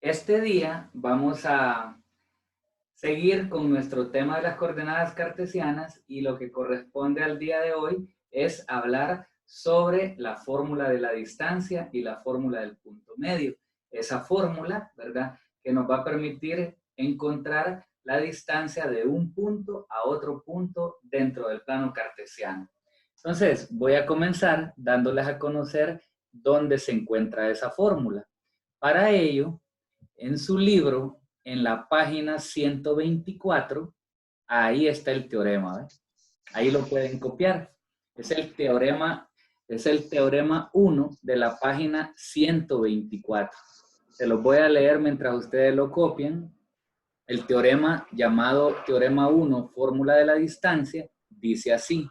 Este día vamos a seguir con nuestro tema de las coordenadas cartesianas y lo que corresponde al día de hoy es hablar sobre la fórmula de la distancia y la fórmula del punto medio. Esa fórmula, ¿verdad?, que nos va a permitir encontrar la distancia de un punto a otro punto dentro del plano cartesiano. Entonces, voy a comenzar dándoles a conocer dónde se encuentra esa fórmula. Para ello, en su libro, en la página 124, ahí está el teorema, ¿ves? Ahí lo pueden copiar. Es el teorema 1 de la página 124. Se los voy a leer mientras ustedes lo copian. El teorema llamado teorema 1, fórmula de la distancia, dice así: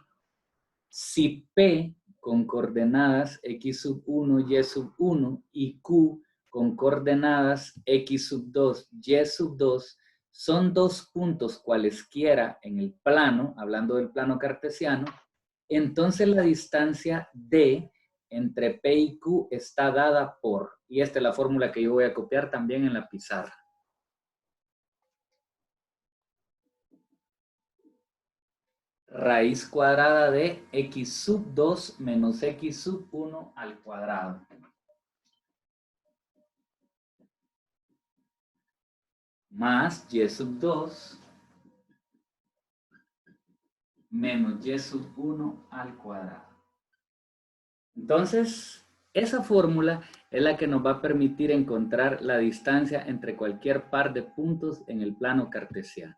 si P con coordenadas x sub 1, y sub 1 y Q con coordenadas x sub 2, y sub 2 son dos puntos cualesquiera en el plano, hablando del plano cartesiano, entonces la distancia D entre P y Q está dada por, y esta es la fórmula que yo voy a copiar también en la pizarra. Raíz cuadrada de x sub 2 menos x sub 1 al cuadrado. Más y sub 2 menos y sub 1 al cuadrado. Entonces, esa fórmula es la que nos va a permitir encontrar la distancia entre cualquier par de puntos en el plano cartesiano.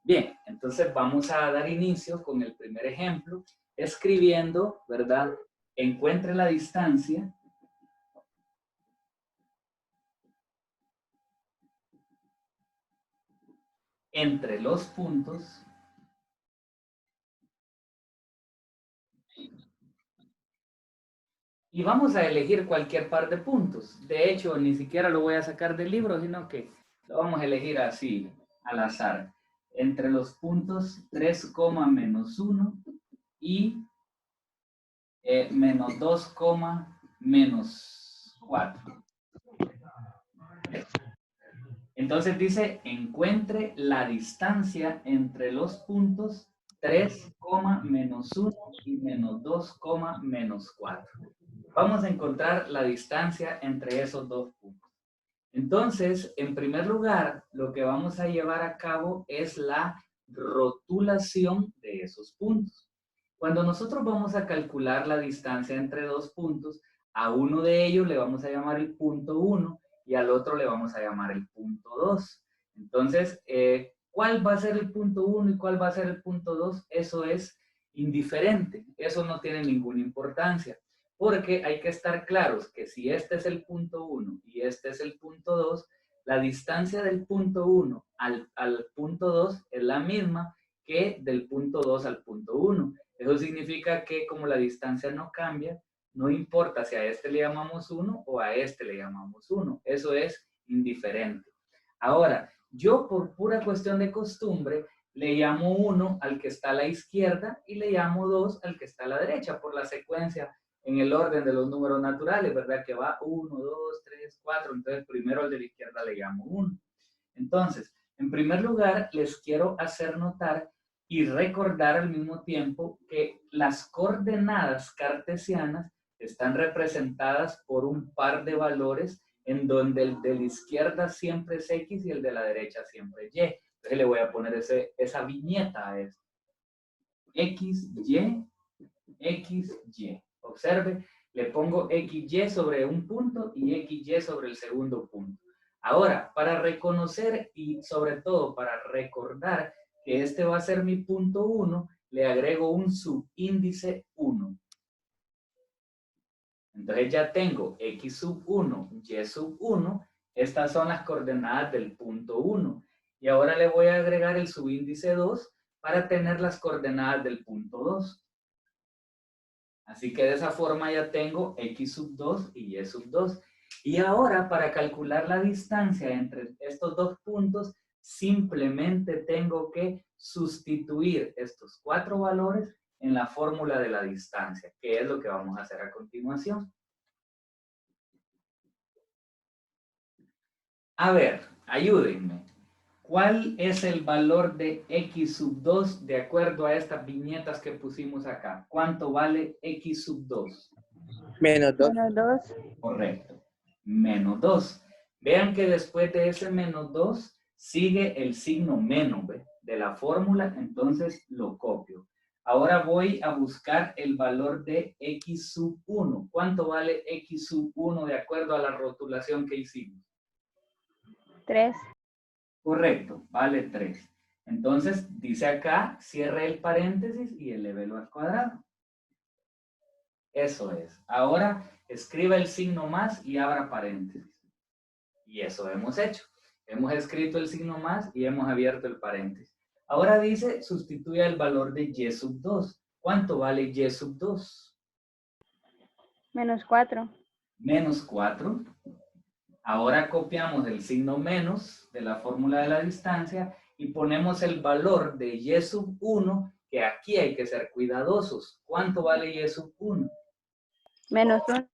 Bien, entonces vamos a dar inicio con el primer ejemplo, escribiendo, ¿verdad? Encuentre la distancia entre los puntos y vamos a elegir cualquier par de puntos. De hecho, ni siquiera lo voy a sacar del libro, sino que lo vamos a elegir así, al azar. Entre los puntos 3, menos 1 y menos 2, menos 4. Entonces dice, encuentre la distancia entre los puntos 3, menos 1 y menos 2, menos 4. Vamos a encontrar la distancia entre esos dos puntos. Entonces, en primer lugar, lo que vamos a llevar a cabo es la rotulación de esos puntos. Cuando nosotros vamos a calcular la distancia entre dos puntos, a uno de ellos le vamos a llamar el punto 1 y al otro le vamos a llamar el punto 2. Entonces, ¿cuál va a ser el punto 1 y cuál va a ser el punto 2? Eso es indiferente, eso no tiene ninguna importancia, porque hay que estar claros que si este es el punto 1 y este es el punto 2, la distancia del punto 1 al punto 2 es la misma que del punto 2 al punto 1. Eso significa que como la distancia no cambia, no importa si a este le llamamos 1 o a este le llamamos 1. Eso es indiferente. Ahora, yo por pura cuestión de costumbre, le llamo 1 al que está a la izquierda y le llamo 2 al que está a la derecha, por la secuencia en el orden de los números naturales, ¿verdad? Que va 1, 2, 3, 4. Entonces, primero al de la izquierda le llamo 1. Entonces, en primer lugar, les quiero hacer notar y recordar al mismo tiempo que las coordenadas cartesianas están representadas por un par de valores en donde el de la izquierda siempre es X y el de la derecha siempre es Y. Entonces le voy a poner esa viñeta a esto. X, Y, X, Y. Observe, le pongo XY sobre un punto y XY sobre el segundo punto. Ahora, para reconocer y sobre todo para recordar que este va a ser mi punto 1, le agrego un subíndice 1. Entonces ya tengo X sub 1, Y sub 1. Estas son las coordenadas del punto 1. Y ahora le voy a agregar el subíndice 2 para tener las coordenadas del punto 2. Así que de esa forma ya tengo X sub 2 y Y sub 2. Y ahora para calcular la distancia entre estos dos puntos, simplemente tengo que sustituir estos cuatro valores en la fórmula de la distancia, que es lo que vamos a hacer a continuación. A ver, ayúdenme. ¿Cuál es el valor de x sub 2 de acuerdo a estas viñetas que pusimos acá? ¿Cuánto vale x sub 2? Menos 2. Menos 2. Correcto. Menos 2. Vean que después de ese menos 2 sigue el signo menos, ¿ve? De la fórmula, entonces lo copio. Ahora voy a buscar el valor de x sub 1. ¿Cuánto vale x sub 1 de acuerdo a la rotulación que hicimos? 3. Correcto, vale 3. Entonces, dice acá, cierre el paréntesis y elévelo al cuadrado. Eso es. Ahora, escriba el signo más y abra paréntesis. Y eso hemos hecho. Hemos escrito el signo más y hemos abierto el paréntesis. Ahora dice, sustituya el valor de y sub 2. ¿Cuánto vale y sub 2? Menos 4. Menos 4. Ahora copiamos el signo menos de la fórmula de la distancia y ponemos el valor de y sub 1, que aquí hay que ser cuidadosos. ¿Cuánto vale y sub 1? Menos 1.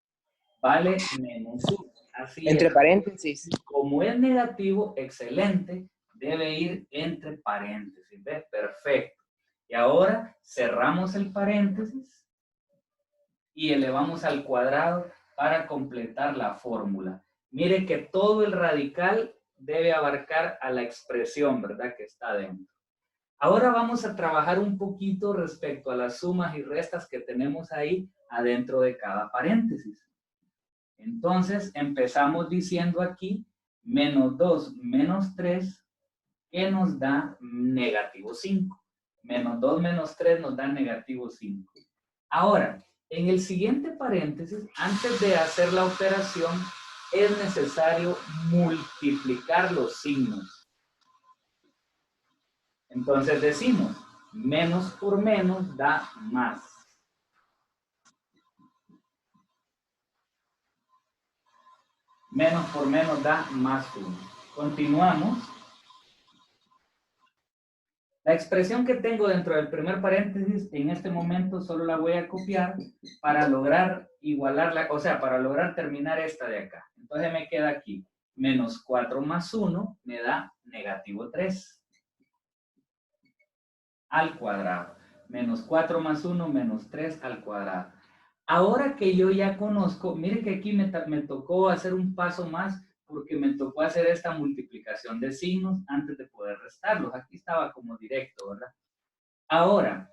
Vale menos 1. Así Entre es. paréntesis. Como es negativo, excelente, debe ir entre paréntesis. ¿Ves? Perfecto. Y ahora cerramos el paréntesis y elevamos al cuadrado para completar la fórmula. Mire que todo el radical debe abarcar a la expresión, ¿verdad? Que está dentro. Ahora vamos a trabajar un poquito respecto a las sumas y restas que tenemos ahí adentro de cada paréntesis. Entonces, empezamos diciendo aquí, menos 2 menos 3, que nos da negativo 5. Menos 2 menos 3 nos da negativo 5. Ahora, en el siguiente paréntesis, antes de hacer la operación, es necesario multiplicar los signos. Entonces decimos, menos por menos da más. Menos por menos da más 1. Continuamos. La expresión que tengo dentro del primer paréntesis, en este momento solo la voy a copiar para lograr igualarla, o sea, para lograr terminar esta de acá. Entonces me queda aquí, menos 4 más 1 me da negativo 3 al cuadrado. Menos 4 más 1, menos 3 al cuadrado. Ahora que yo ya conozco, mire que aquí me tocó hacer un paso más porque me tocó hacer esta multiplicación de signos antes de poder restarlos. Aquí estaba como directo, ¿verdad? Ahora,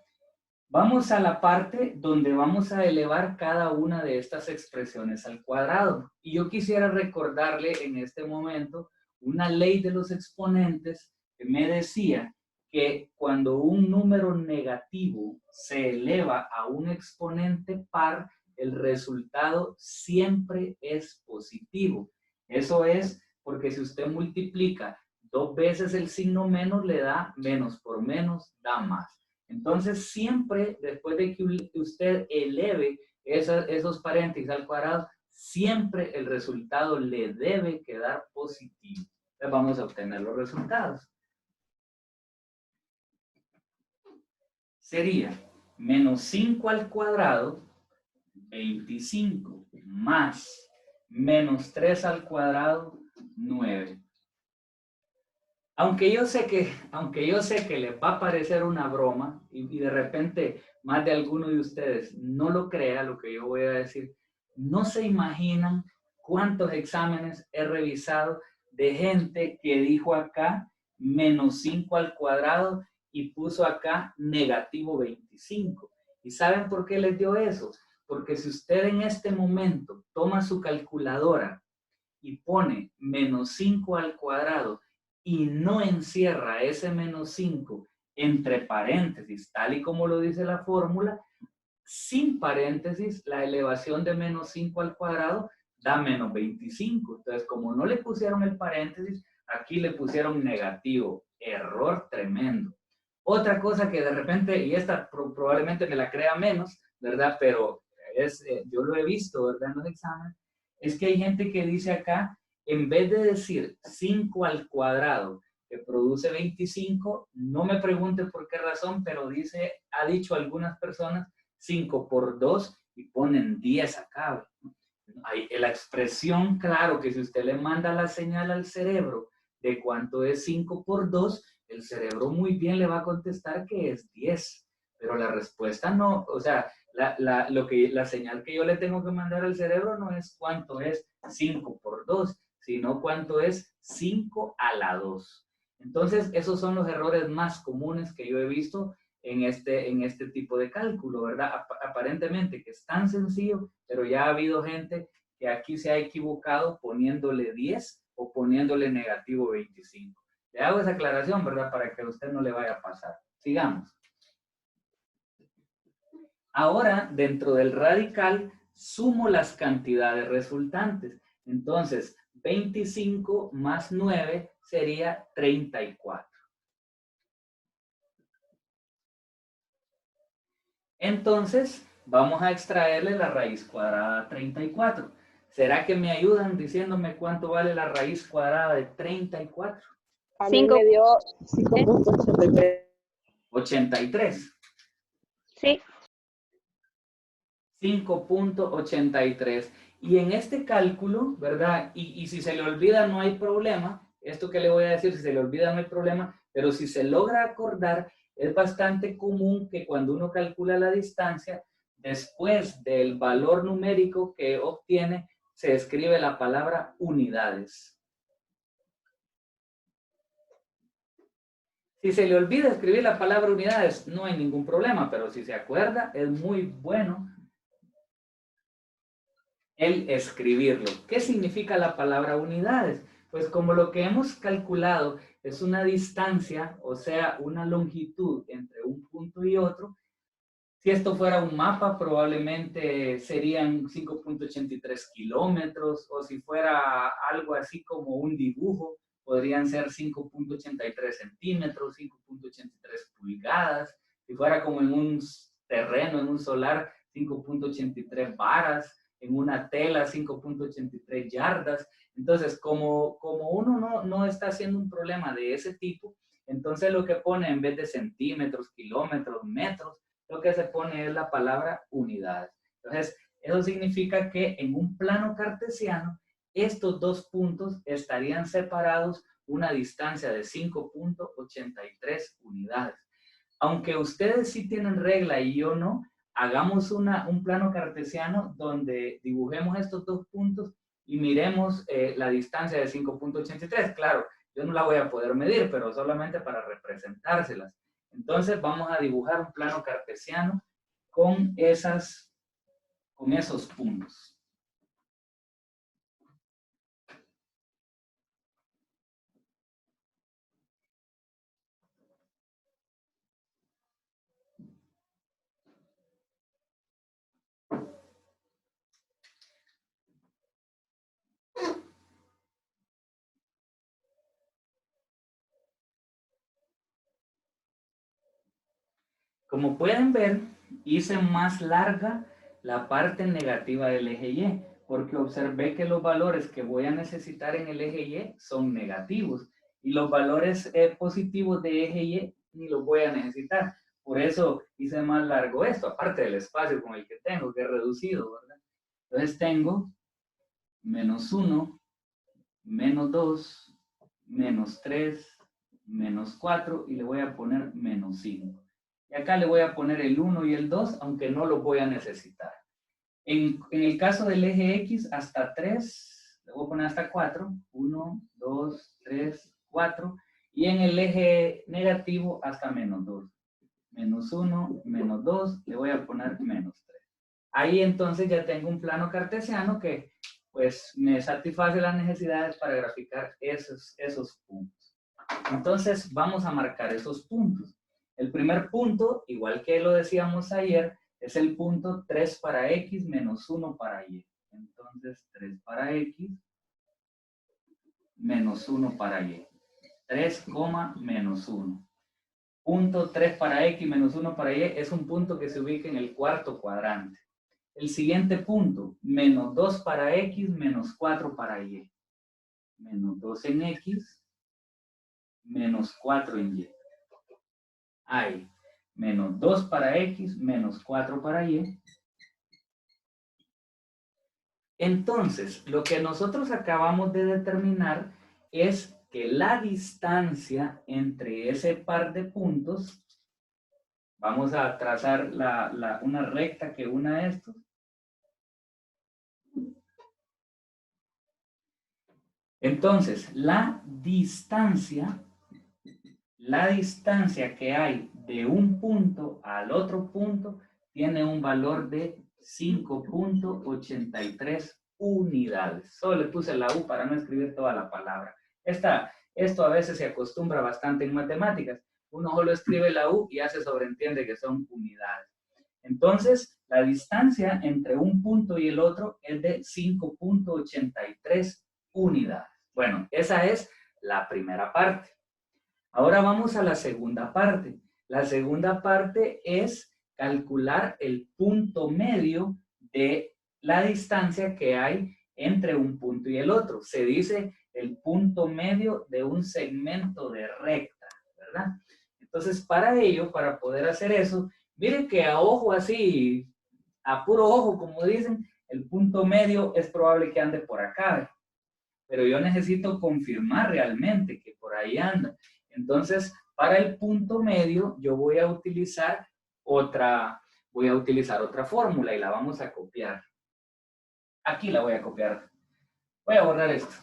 vamos a la parte donde vamos a elevar cada una de estas expresiones al cuadrado. Y yo quisiera recordarle en este momento una ley de los exponentes que me decía que cuando un número negativo se eleva a un exponente par, el resultado siempre es positivo. Eso es porque si usted multiplica 2 veces el signo menos, le da menos por menos, da más. Entonces, siempre después de que usted eleve esos paréntesis al cuadrado, siempre el resultado le debe quedar positivo. Entonces, vamos a obtener los resultados. Sería menos 5 al cuadrado, 25, más menos 3 al cuadrado, 9. Aunque yo sé que les va a parecer una broma y de repente más de alguno de ustedes no lo crea lo que yo voy a decir, no se imaginan cuántos exámenes he revisado de gente que dijo acá menos 5 al cuadrado y puso acá negativo 25. ¿Y saben por qué les dio eso? Porque si usted en este momento toma su calculadora y pone menos 5 al cuadrado y no encierra ese menos 5 entre paréntesis, tal y como lo dice la fórmula, sin paréntesis, la elevación de menos 5 al cuadrado da menos 25. Entonces, como no le pusieron el paréntesis, aquí le pusieron negativo. Error tremendo. Otra cosa que de repente, y esta probablemente me la crea menos, ¿verdad? Pero yo lo he visto, ¿verdad? En los exámenes, es que hay gente que dice acá, en vez de decir 5 al cuadrado, que produce 25, no me pregunten por qué razón, pero ha dicho algunas personas 5 por 2 y ponen 10 acá. La expresión, claro, que si usted le manda la señal al cerebro de cuánto es 5 por 2, el cerebro muy bien le va a contestar que es 10. Pero la respuesta no, o sea, la señal que yo le tengo que mandar al cerebro no es cuánto es 5 por 2, sino cuánto es 5 a la 2. Entonces, esos son los errores más comunes que yo he visto en este tipo de cálculo, ¿verdad? Aparentemente que es tan sencillo, pero ya ha habido gente que aquí se ha equivocado poniéndole 10 o poniéndole negativo 25. Le hago esa aclaración, ¿verdad? Para que a usted no le vaya a pasar. Sigamos. Ahora, dentro del radical, sumo las cantidades resultantes. Entonces, 25 más 9 sería 34. Entonces, vamos a extraerle la raíz cuadrada a 34. ¿Será que me ayudan diciéndome cuánto vale la raíz cuadrada de 34? A mí me dio 5.83. 83. Sí. 5.83. Y en este cálculo, ¿verdad? Y si se le olvida no hay problema. Esto que le voy a decir, si se le olvida no hay problema, pero si se logra acordar, es bastante común que cuando uno calcula la distancia, después del valor numérico que obtiene, se escribe la palabra unidades. Si se le olvida escribir la palabra unidades, no hay ningún problema, pero si se acuerda, es muy bueno el escribirlo. ¿Qué significa la palabra unidades? Pues como lo que hemos calculado es una distancia, o sea, una longitud entre un punto y otro, si esto fuera un mapa, probablemente serían 5.83 kilómetros, o si fuera algo así como un dibujo, podrían ser 5.83 centímetros, 5.83 pulgadas. Si fuera como en un terreno, en un solar, 5.83 varas, en una tela, 5.83 yardas. Entonces, como uno no está haciendo un problema de ese tipo, entonces lo que pone en vez de centímetros, kilómetros, metros, lo que se pone es la palabra unidades. Entonces, eso significa que en un plano cartesiano, estos dos puntos estarían separados una distancia de 5.83 unidades. Aunque ustedes sí tienen regla y yo no, hagamos un plano cartesiano donde dibujemos estos dos puntos y miremos la distancia de 5.83. Claro, yo no la voy a poder medir, pero solamente para representárselas. Entonces vamos a dibujar un plano cartesiano con esos puntos. Como pueden ver, hice más larga la parte negativa del eje Y, porque observé que los valores que voy a necesitar en el eje Y son negativos, y los valores positivos de eje Y ni los voy a necesitar. Por eso hice más largo esto, aparte del espacio con el que tengo, que es reducido, ¿verdad? Entonces tengo menos 1, menos 2, menos 3, menos 4, y le voy a poner menos 5. Y acá le voy a poner el 1 y el 2, aunque no los voy a necesitar. En el caso del eje X, hasta 3, le voy a poner hasta 4. 1, 2, 3, 4. Y en el eje negativo, hasta menos 2. Menos 1, menos 2, le voy a poner menos 3. Ahí entonces ya tengo un plano cartesiano que pues me satisface las necesidades para graficar esos puntos. Entonces vamos a marcar esos puntos. El primer punto, igual que lo decíamos ayer, es el punto 3 para X menos 1 para Y. Entonces 3 para X menos 1 para Y. 3, menos 1. Punto 3 para X menos 1 para Y es un punto que se ubica en el cuarto cuadrante. El siguiente punto, menos 2 para X menos 4 para Y. Menos 2 en X, menos 4 en Y. Hay menos 2 para X, menos 4 para Y. Entonces, lo que nosotros acabamos de determinar es que la distancia entre ese par de puntos, vamos a trazar una recta que una estos. Entonces, la distancia que hay de un punto al otro punto tiene un valor de 5.83 unidades. Solo le puse la U para no escribir toda la palabra. Esto a veces se acostumbra bastante en matemáticas. Uno solo escribe la U y ya se sobreentiende que son unidades. Entonces, la distancia entre un punto y el otro es de 5.83 unidades. Bueno, esa es la primera parte. Ahora vamos a la segunda parte. La segunda parte es calcular el punto medio de la distancia que hay entre un punto y el otro. Se dice el punto medio de un segmento de recta, ¿verdad? Entonces, para ello, para poder hacer eso, miren que a ojo así, a puro ojo, como dicen, el punto medio es probable que ande por acá, pero yo necesito confirmar realmente que por ahí anda. Entonces, para el punto medio, yo voy a utilizar otra fórmula y la vamos a copiar. Aquí la voy a copiar. Voy a borrar esto.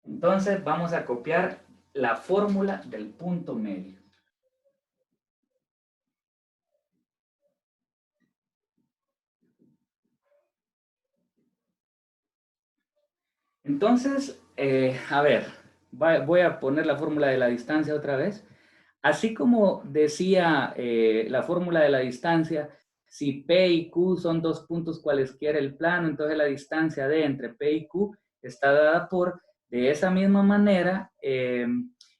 Entonces, vamos a copiar la fórmula del punto medio. Entonces, a ver, voy a poner la fórmula de la distancia otra vez. Así como decía la fórmula de la distancia, si P y Q son dos puntos cualesquiera el plano, entonces la distancia D entre P y Q está dada por, de esa misma manera,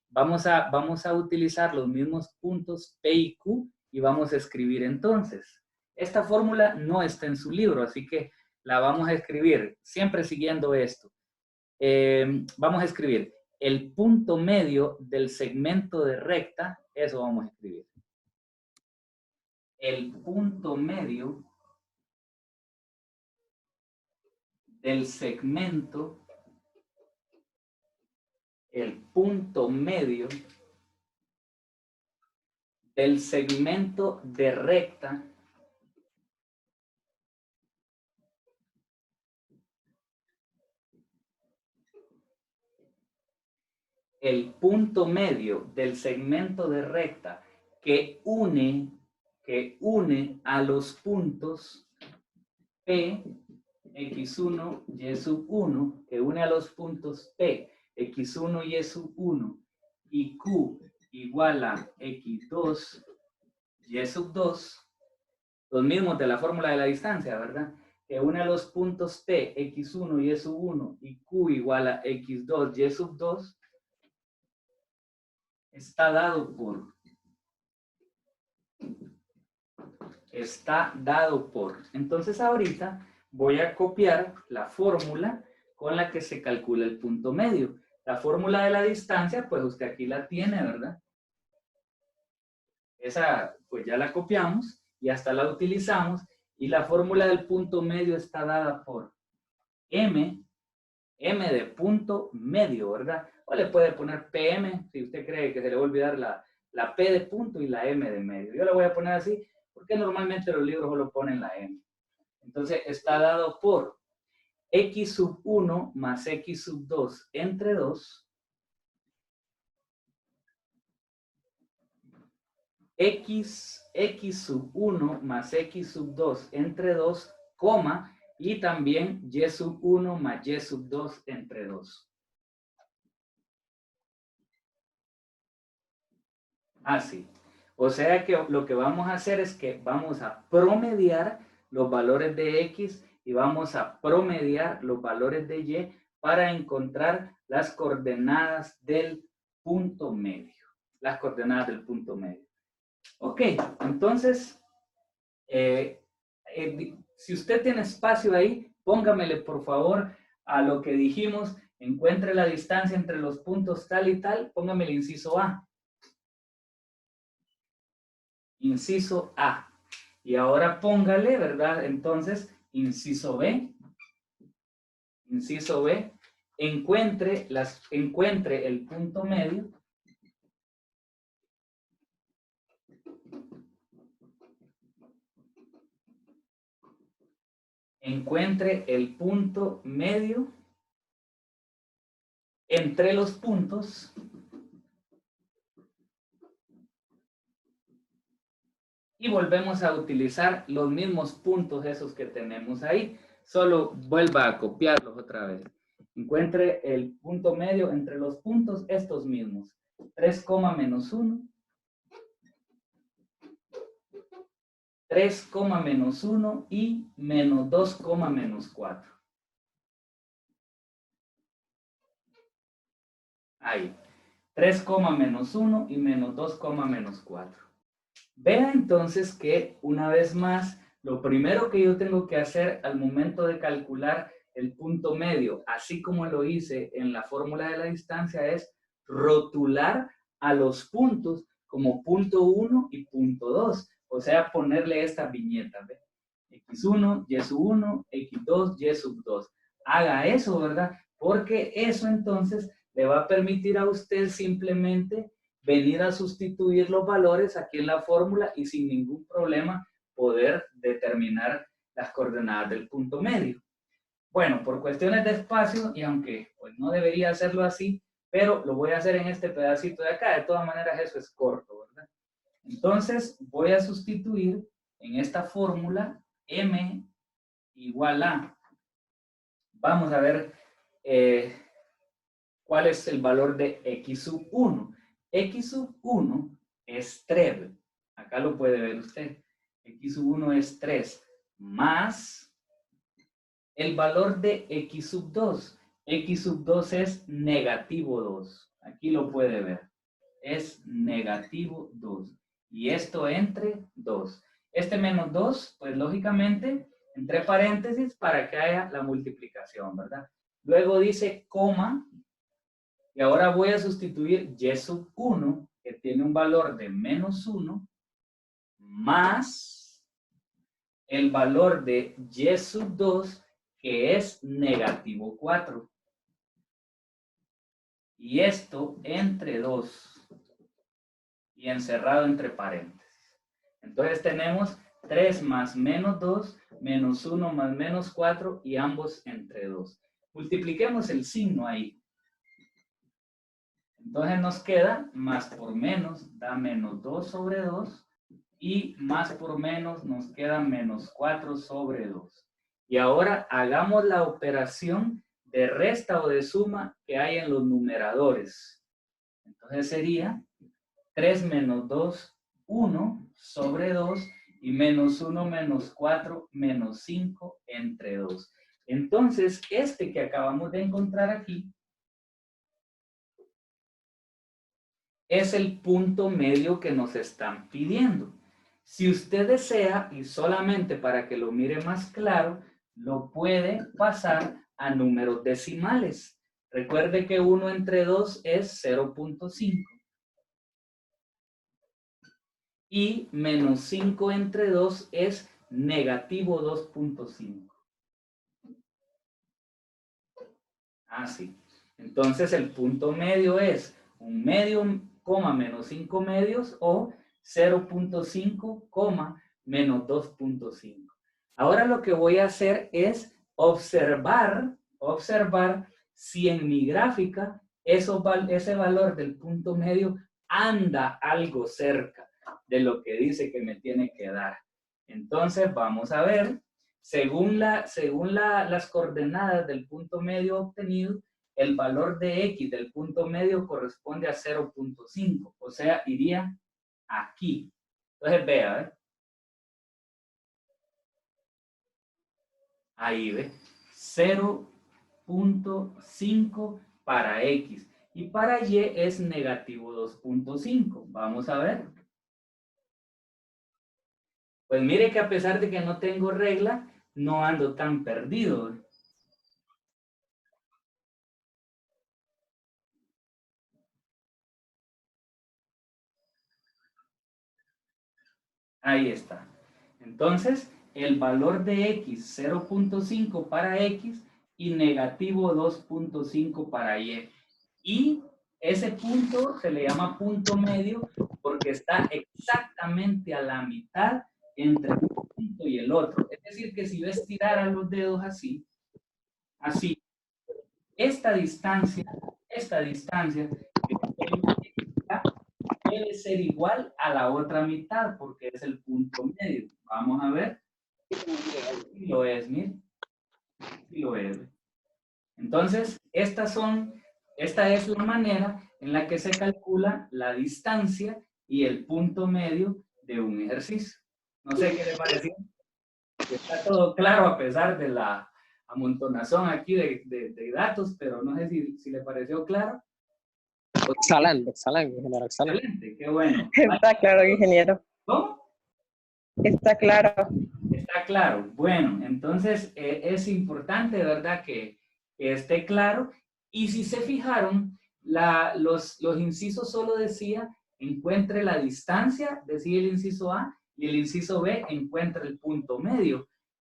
vamos a utilizar los mismos puntos P y Q y vamos a escribir entonces. Esta fórmula no está en su libro, así que la vamos a escribir siempre siguiendo esto. Vamos a escribir el punto medio del segmento de recta, eso vamos a escribir. El punto medio del segmento, el punto medio del segmento de recta el punto medio del segmento de recta que une a los puntos P, X1, Y sub 1, que une a los puntos P, X1 y Y sub 1, y Q igual a X2, Y sub 2, los mismos de la fórmula de la distancia, ¿verdad? Que une a los puntos P, X1, Y sub 1, y Q igual a X2, Y sub 2, está dado por. Entonces ahorita voy a copiar la fórmula con la que se calcula el punto medio. La fórmula de la distancia, pues usted aquí la tiene, ¿verdad? Esa, pues ya la copiamos y hasta la utilizamos. Y la fórmula del punto medio está dada por M de punto medio, ¿verdad? O le puede poner PM, si usted cree que se le va a olvidar la P de punto y la M de medio. Yo la voy a poner así, porque normalmente los libros solo ponen la M. Entonces, está dado por X sub 1 más X sub 2 entre 2, X sub 1 más X sub 2 entre 2, coma, y también Y sub 1 más Y sub 2 entre 2. Así. O sea que lo que vamos a hacer es que vamos a promediar los valores de X y vamos a promediar los valores de Y para encontrar las coordenadas del punto medio. Las coordenadas del punto medio. Ok, entonces, si usted tiene espacio ahí, póngamele por favor a lo que dijimos encuentre la distancia entre los puntos tal y tal, póngame el inciso A. Inciso A. Y ahora póngale, ¿verdad? Entonces, inciso B. Inciso B. Encuentre el punto medio. Encuentre el punto medio entre los puntos y volvemos a utilizar los mismos puntos esos que tenemos ahí. Solo vuelva a copiarlos otra vez. Encuentre el punto medio entre los puntos estos mismos. 3, menos 1. 3, menos 1 y menos 2, menos 4. Ahí. 3, menos 1 y menos 2, menos 4. Vea entonces que, una vez más, lo primero que yo tengo que hacer al momento de calcular el punto medio, así como lo hice en la fórmula de la distancia, es rotular a los puntos como punto 1 y punto 2. O sea, ponerle estas viñetas, ¿ve? X1, Y sub 1, X2, Y sub 2. Haga eso, ¿verdad? Porque eso entonces le va a permitir a usted simplemente venir a sustituir los valores aquí en la fórmula y sin ningún problema poder determinar las coordenadas del punto medio. Bueno, por cuestiones de espacio, y aunque pues, no debería hacerlo así, pero lo voy a hacer en este pedacito de acá. De todas maneras, eso es corto, ¿verdad? Entonces, voy a sustituir en esta fórmula m igual a, vamos a ver cuál es el valor de x sub 1. X sub 1 es 3. Acá lo puede ver usted. X sub 1 es 3 más el valor de x sub 2. X sub 2 es negativo 2. Aquí lo puede ver. Es negativo 2. Y esto entre 2. Este menos 2, pues lógicamente, entre paréntesis para que haya la multiplicación, ¿verdad? Luego dice coma. Y ahora voy a sustituir y sub 1, que tiene un valor de menos 1, más el valor de y sub 2, que es negativo 4. Y esto entre 2 y encerrado entre paréntesis. Entonces tenemos 3 más menos 2, menos 1 más menos 4 y ambos entre 2. Multipliquemos el signo ahí. Entonces nos queda más por menos da menos 2 sobre 2 y más por menos nos queda menos 4 sobre 2. Y ahora hagamos la operación de resta o de suma que hay en los numeradores. Entonces sería 3 menos 2, 1 sobre 2 y menos 1 menos 4 menos 5 entre 2. Entonces este que acabamos de encontrar aquí es el punto medio que nos están pidiendo. Si usted desea, y solamente para que lo mire más claro, lo puede pasar a números decimales. Recuerde que 1 entre 2 es 0.5. Y menos 5 entre 2 es negativo 2.5. Así. Entonces el punto medio es un medio, menos 5 medios o 0.5, menos 2.5. Ahora lo que voy a hacer es observar si en mi gráfica ese valor del punto medio anda algo cerca de lo que dice que me tiene que dar. Entonces vamos a ver, según las coordenadas del punto medio obtenido, el valor de x del punto medio corresponde a 0.5, o sea, iría aquí. Entonces, vea, ¿eh? Ahí ve, 0.5 para x y para y es negativo 2.5. Vamos a ver. Pues mire que a pesar de que no tengo regla, no ando tan perdido. Ahí está. Entonces, el valor de x, 0.5 para x y negativo 2.5 para y. Y ese punto se le llama punto medio porque está exactamente a la mitad entre un punto y el otro. Es decir, que si yo estirara los dedos así, así, esta distancia que estoy acá, debe ser igual a la otra mitad porque es el punto medio. Vamos a ver. Sí lo es, miren. Sí lo es. Entonces, esta es la manera en la que se calcula la distancia y el punto medio de un ejercicio. No sé qué le pareció. Está todo claro a pesar de la amontonazón aquí de datos, pero no sé si le pareció claro. Excelente, excelente, ingeniero, excelente. Excelente, qué bueno. Está claro, ingeniero. ¿Cómo? Está claro. Está claro. Bueno, entonces es importante, ¿verdad? Que esté claro. Y si se fijaron, los incisos solo decía encuentre la distancia, decía el inciso A, y el inciso B encuentre el punto medio.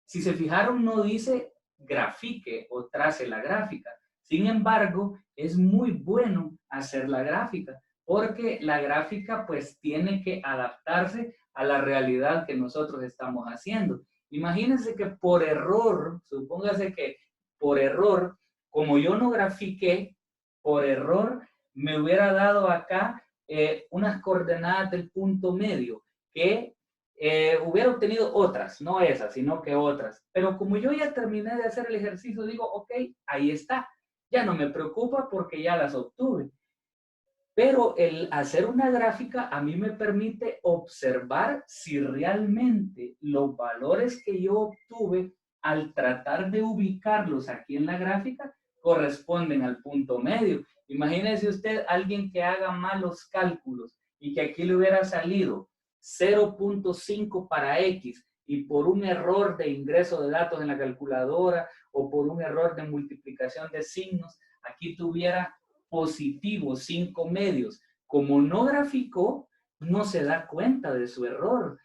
Si se fijaron, no dice grafique o trace la gráfica. Sin embargo, es muy bueno hacer la gráfica, porque la gráfica pues tiene que adaptarse a la realidad que nosotros estamos haciendo. Imagínense que por error, supóngase que por error, como yo no grafiqué, por error me hubiera dado acá unas coordenadas del punto medio que hubiera obtenido otras, no esas, sino que otras. Pero como yo ya terminé de hacer el ejercicio, digo, ok, ahí está. Ya no me preocupa porque ya las obtuve. Pero el hacer una gráfica a mí me permite observar si realmente los valores que yo obtuve al tratar de ubicarlos aquí en la gráfica corresponden al punto medio. Imagínese usted alguien que haga malos cálculos y que aquí le hubiera salido 0.5 para X y por un error de ingreso de datos en la calculadora o por un error de multiplicación de signos, aquí tuviera positivo 5 medios. Como no graficó, no se da cuenta de su error.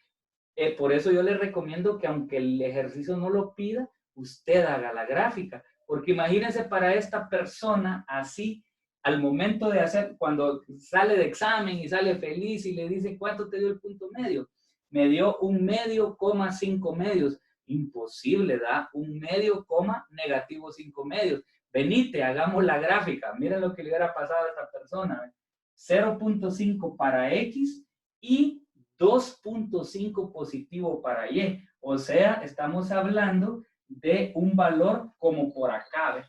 Por eso yo le recomiendo que aunque el ejercicio no lo pida, usted haga la gráfica. Porque imagínense para esta persona así, al momento de hacer, cuando sale de examen y sale feliz y le dice, ¿cuánto te dio el punto medio? Me dio 1 medio, 5 medios. Imposible, da 1 medio, negativo 5 medios. Venite, hagamos la gráfica. Miren lo que le hubiera pasado a esta persona. 0.5 para X y 2.5 positivo para Y. O sea, estamos hablando de un valor como por acá. ¿Ve?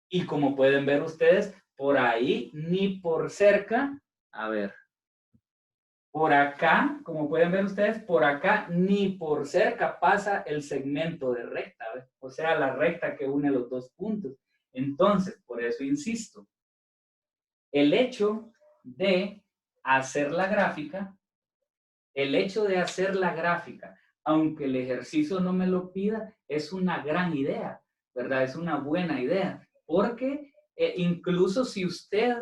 Y como pueden ver ustedes, por ahí ni por cerca, a ver, por acá, como pueden ver ustedes, por acá ni por cerca pasa el segmento de recta, ¿ve? O sea, la recta que une los dos puntos. Entonces, por eso insisto, el hecho de hacer la gráfica, aunque el ejercicio no me lo pida, es una gran idea, ¿verdad? Es una buena idea, porque incluso si usted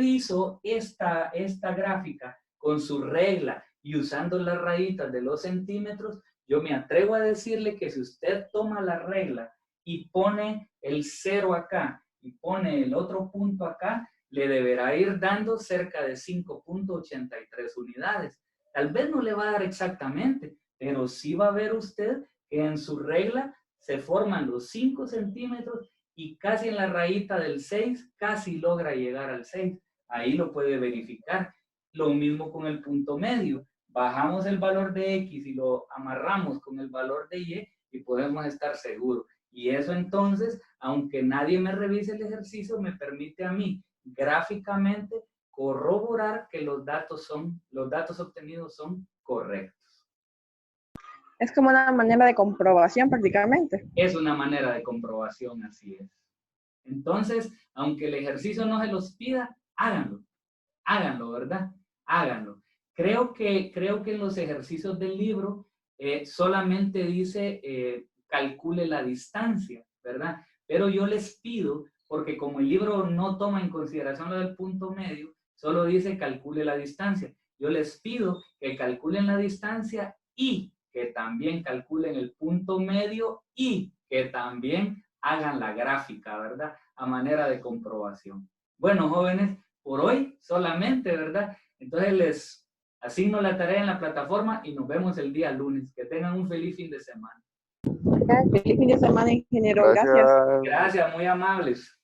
hizo esta gráfica con su regla y usando las rayitas de los centímetros, yo me atrevo a decirle que si usted toma la regla y pone el 0 acá y pone el otro punto acá, le deberá ir dando cerca de 5.83 unidades. Tal vez no le va a dar exactamente, pero sí va a ver usted que en su regla se forman los 5 centímetros y casi en la rayita del 6, casi logra llegar al 6. Ahí lo puede verificar. Lo mismo con el punto medio. Bajamos el valor de X y lo amarramos con el valor de Y podemos estar seguros. Y eso entonces, aunque nadie me revise el ejercicio, me permite a mí gráficamente corroborar que los datos obtenidos son correctos. Es como una manera de comprobación prácticamente. Es una manera de comprobación, así es. Entonces, aunque el ejercicio no se los pida, háganlo, ¿verdad? Háganlo. Creo que en los ejercicios del libro solamente dice calcule la distancia, ¿verdad? Pero yo les pido, porque como el libro no toma en consideración lo del punto medio, solo dice calcule la distancia. yo les pido que calculen la distancia y que también calculen el punto medio y que también hagan la gráfica, ¿verdad? A manera de comprobación. Bueno, jóvenes, por hoy solamente, ¿verdad? Entonces les asigno la tarea en la plataforma y nos vemos el día lunes. Que tengan un feliz fin de semana. Feliz fin de semana, ingeniero. Gracias. Gracias, muy amables.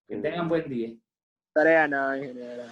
Que tengan buen día. Tarea no, ingeniero.